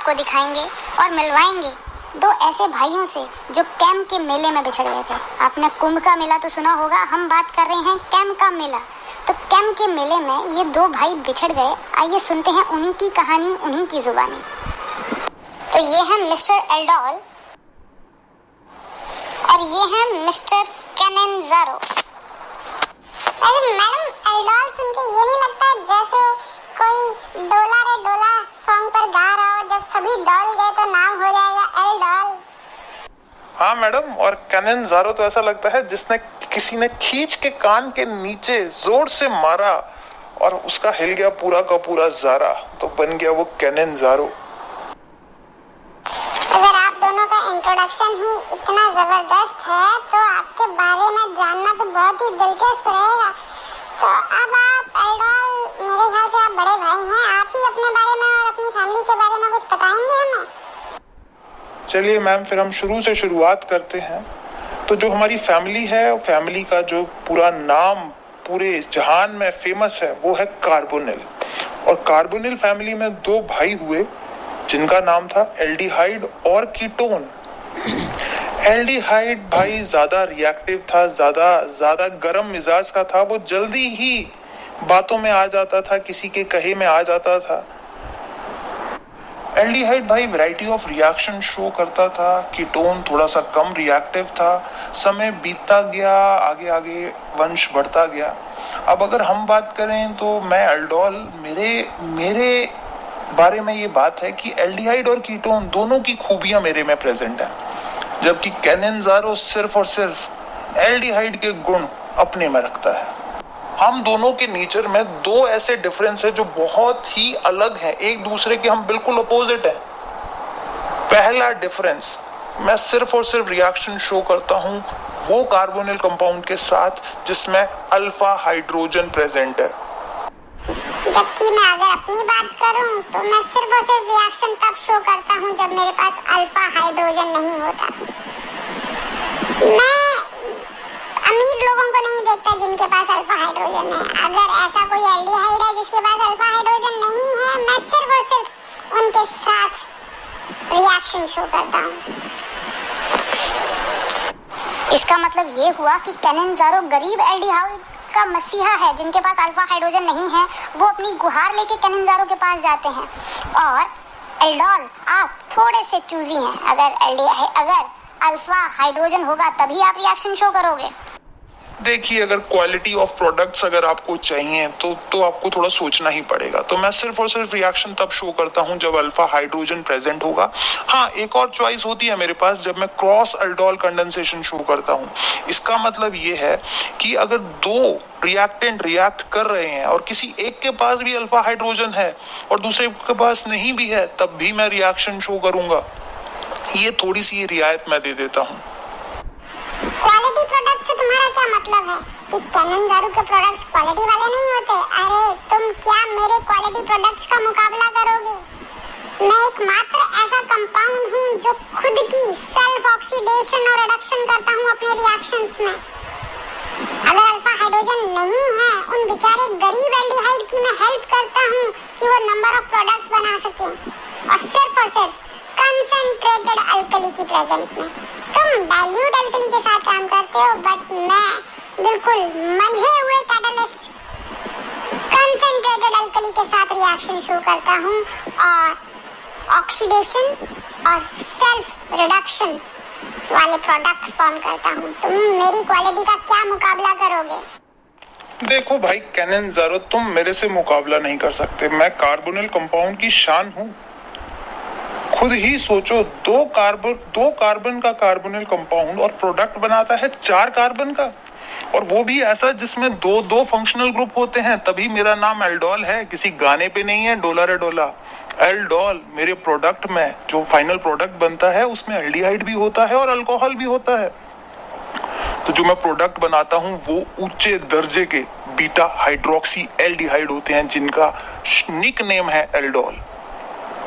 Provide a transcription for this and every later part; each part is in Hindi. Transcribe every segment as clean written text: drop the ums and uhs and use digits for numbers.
आपको दिखाएंगे और मिलवाएंगे दो ऐसे भाइयों से जो कैंप के मेले में बिछड़ गए थे। आपने कुंभ का मेला तो सुना होगा, हम बात कर रहे हैं कैंप का मेला। तो कैंप के मेले में ये दो भाई बिछड़ गए। आइए सुनते हैं उन्हीं की कहानी, उन्हीं की जुबानी। तो ये है मिस्टर एल्डोल और ये है मिस्टर कैनिंजारो। अरे मैडम, एल्डोल सुन के ये नहीं लगता जैसे कोई डोला रे डोला सॉन्ग पर गा रहा हो, जब सभी डॉल गए तो नाम हो जाएगा एल्डोल। हाँ मैडम, और कैनिंजारो तो ऐसा लगता है जिसने किसी ने खींच के कान के नीचे जोर से मारा और उसका हिल गया पूरा का पूरा जारा, तो बन गया वो कैनिंजारो। अगर आप दोनों का इंट्रोडक्शन ही इतना जबरदस्त है तो आपके बारे में जानना तो बहुत ही दिलचस्प रहेगा। तो अब आप एल्डोल, मेरे ख्याल से आप बड़े भाई हैं, आप ही अपने बारे में और अपनी फैमिली के बारे में कुछ बताएंगे हमें? चलिए मैम, फिर हम शुरू से शुरुआत करते हैं। तो जो हमारी फैमिली है, फैमिली का जो पूरा नाम पूरे जहान में फेमस है वो है कार्बोनिल। और कार्बोनिल फैमिली में दो भाई हुए जिनका नाम था एल्डिहाइड और कीटोन। एल्डिहाइड भाई ज्यादा रिएक्टिव था, ज्यादा गर्म मिजाज का था, वो जल्दी ही बातों में आ जाता था, किसी के कहे में आ जाता था। एल्डिहाइड भाई वैरायटी ऑफ रिएक्शन शो करता था, कीटोन थोड़ा सा कम रिएक्टिव था। समय बीतता गया, आगे आगे वंश बढ़ता गया। अब अगर हम बात करें तो मैं एल्डोल, मेरे बारे में ये बात है कि एल्डिहाइड और कीटोन दोनों की खूबियां मेरे में प्रेजेंट हैं, जबकि कैनिंजारो सिर्फ और सिर्फ एल्डिहाइड के गुण अपने में रखता है। हम दोनों के नेचर में दो ऐसे डिफरेंस है जो बहुत ही अलग हैं, एक दूसरे के हम बिल्कुल अपोजिट हैं। पहला डिफरेंस, मैं सिर्फ और सिर्फ रिएक्शन शो करता हूं वो कार्बोनिल कंपाउंड के साथ जिसमें अल्फा हाइड्रोजन प्रेजेंट है। जबकि मैं अगर अपनी बात करूं तो मैं सिर्फ और सिर्फ रिएक्शन तब शो करता हूं जब मेरे पास अल्फा हाइड्रोजन नहीं होता। मैं अमीर लोगों को नहीं देखता जिनके पास अल्फा हाइड्रोजन है। अगर ऐसा कोई एल्डिहाइड है जिसके पास अल्फा हाइड्रोजन नहीं है, मैं सिर्फ और सिर्फ उनके साथ रिएक्शन शो करता हूं। इसका मतलब ये हुआ कि कैनिंजारो गरीब एल्डिहाइड का मसीहा है जिनके पास अल्फा हाइड्रोजन नहीं है। वो अपनी गुहार लेके कैनिंजारो के पास जाते हैं। और एल्डोल, आप थोड़े से चूजी हैं। अगर अल्फा हाइड्रोजन होगा तभी आप रिएक्शन शो करोगे। देखिए, अगर क्वालिटी ऑफ प्रोडक्ट्स अगर आपको चाहिए तो आपको थोड़ा सोचना ही पड़ेगा। तो मैं सिर्फ और सिर्फ रिएक्शन तब शो करता हूं जब अल्फा हाइड्रोजन प्रेजेंट होगा। हाँ, एक और चॉइस होती है मेरे पास, जब मैं क्रॉस एल्डोल कंडेंसेशन शो करता हूं। इसका मतलब ये है कि अगर दो रिएक्टेंट रिएक्ट कर रहे हैं और किसी एक के पास भी अल्फा हाइड्रोजन है और दूसरे के पास नहीं भी है, तब भी मैं रिएक्शन शो करूंगा। ये थोड़ी सी रियायत मैं दे देता हूँ। क्वालिटी प्रोडक्ट से तुम्हारा क्या मतलब है कि कैनिंजारो के प्रोडक्ट्स क्वालिटी वाले नहीं होते? अरे तुम क्या मेरे क्वालिटी प्रोडक्ट्स का मुकाबला करोगे? मैं एकमात्र ऐसा कंपाउंड हूँ जो खुद की सेल्फ ऑक्सीडेशन और रिडक्शन करता हूँ अपने रिएक्शंस में। अगर अल्फा हाइड्रोजन नहीं है, उन बेचारे गरीब एल्डिहाइड की मैं हेल्प करता हूँ कि वो नंबर ऑफ प्रोडक्ट्स बना सके, और सिर्फ कंसंट्रेटेड अल्कली की प्रेजेंस में। तुम डाइल्यूट अल्कली के साथ काम करते हो, बट मैं बिल्कुल मंझे हुए कैटलिस्ट कंसंट्रेटेड अल्कली के साथ रिएक्शन शो करता हूँ और ऑक्सीडेशन और सेल्फ रिडक्शन वाले प्रोडक्ट फॉर्म करता हूँ। तुम मेरी क्वालिटी का क्या मुकाबला करोगे? देखो भाई कैनिंजारो, तुम मेरे से मुकाबला नहीं कर सकते। मैं कार्बोनिल कंपाउंड की शान हूँ। खुद ही सोचो, दो कार्बन का कार्बोनिल कंपाउंड और प्रोडक्ट बनाता है 4 कार्बन का, और वो भी ऐसा जिसमें दो फंक्शनल ग्रुप होते हैं। तभी मेरा नाम एल्डोल है, किसी गाने पे नहीं है डोला रे डोला। एल्डोल मेरे प्रोडक्ट में जो फाइनल प्रोडक्ट बनता है उसमें एल्डिहाइड भी होता है और अल्कोहल भी होता है। तो जो मैं प्रोडक्ट बनाता हूँ वो ऊंचे दर्जे के बीटा हाइड्रोक्सी एल्डिहाइड होते हैं जिनका निक नेम है एल्डोल।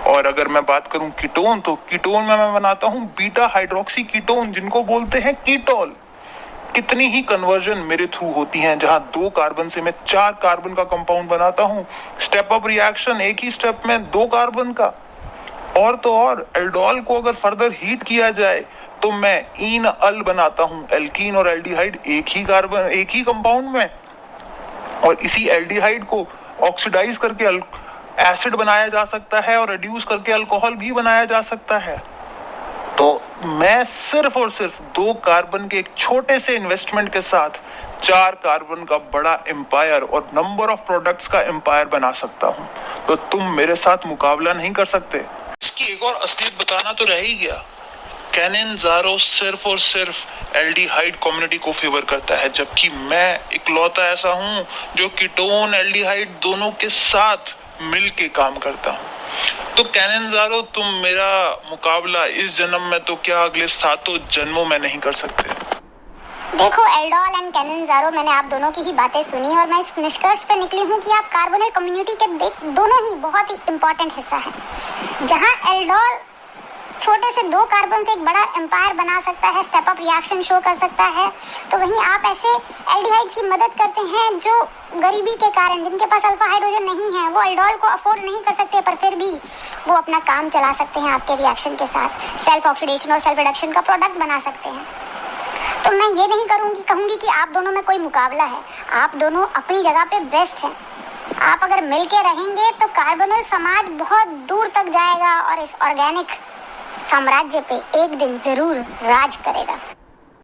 और अगर मैं बात करूं कीटोन, तो कीटोन में मैं बनाता हूं बीटा हाइड्रोक्सी कीटोन जिनको बोलते हैं कीटोल। कितनी ही कन्वर्जन मेरे थ्रू होती हैं, जहां 2 कार्बन से मैं 4 कार्बन का कंपाउंड बनाता हूं। स्टेप अप रिएक्शन एक ही स्टेप में 2 कार्बन का। और तो और एल्डोल को अगर फर्दर हीट किया जाए तो मैं ईन अल बनाता हूँ। एल्कीन और एल्डिहाइड एक ही कार्बन, एक ही कंपाउंड में, और इसी एल्डिहाइड को ऑक्सीडाइज करके एसिड बनाया जा सकता है और रिड्यूस करके अल्कोहल भी बनाया जा सकता है। तो मैं सिर्फ और सिर्फ 2 कार्बन के एक छोटे से इन्वेस्टमेंट के साथ 4 कार्बन का बड़ा एम्पायर और नंबर ऑफ प्रोडक्ट्स का एम्पायर बना सकता हूं। तो तुम मेरे साथ मुकाबला नहीं कर सकते। इसकी एक और असलियत बताना तो रह ही गया। कैनिज़ारो सिर्फ और सिर्फ एल्डिहाइड कम्युनिटी को फेवर करता है, जबकि मैं इकलौता ऐसा हूं जो कीटोन एल्डिहाइड दोनों के साथ मिलके काम करता हूं। तो कैनिज़ारो, तुम मेरा मुकाबला इस जन्म में तो क्या अगले 7 जन्मों में नहीं कर सकते। देखो एल्डोल एंड कैनिज़ारो, मैंने आप दोनों की ही बातें सुनी और मैं इस निष्कर्ष पे निकली हूँ कि आप कार्बोनिल कम्युनिटी के दोनों ही बहुत ही इंपॉर्टेंट हिस्सा है। जहाँ एल्डोल छोटे से 2 कार्बन से एक बड़ा एम्पायर बना सकता है, स्टेप अप रिएक्शन शो कर सकता है, तो वहीं आप ऐसे एल्डिहाइड्स की मदद करते हैं जो गरीबी के कारण, जिनके पास अल्फा हाइड्रोजन नहीं है, वो एल्डोल को अफोर्ड नहीं कर सकते, पर फिर भी वो अपना काम चला सकते हैं आपके रिएक्शन के साथ, सेल्फ ऑक्सीडेशन और सेल्फ रिडक्शन का प्रोडक्ट बना सकते हैं। तो मैं ये नहीं कहूँगी कि आप दोनों में कोई मुकाबला है। आप दोनों अपनी जगह पे बेस्ट हैं। आप अगर मिल के रहेंगे तो कार्बोनिल समाज बहुत दूर तक जाएगा और इस ऑर्गेनिक साम्राज्य पे एक दिन जरूर राज करेगा।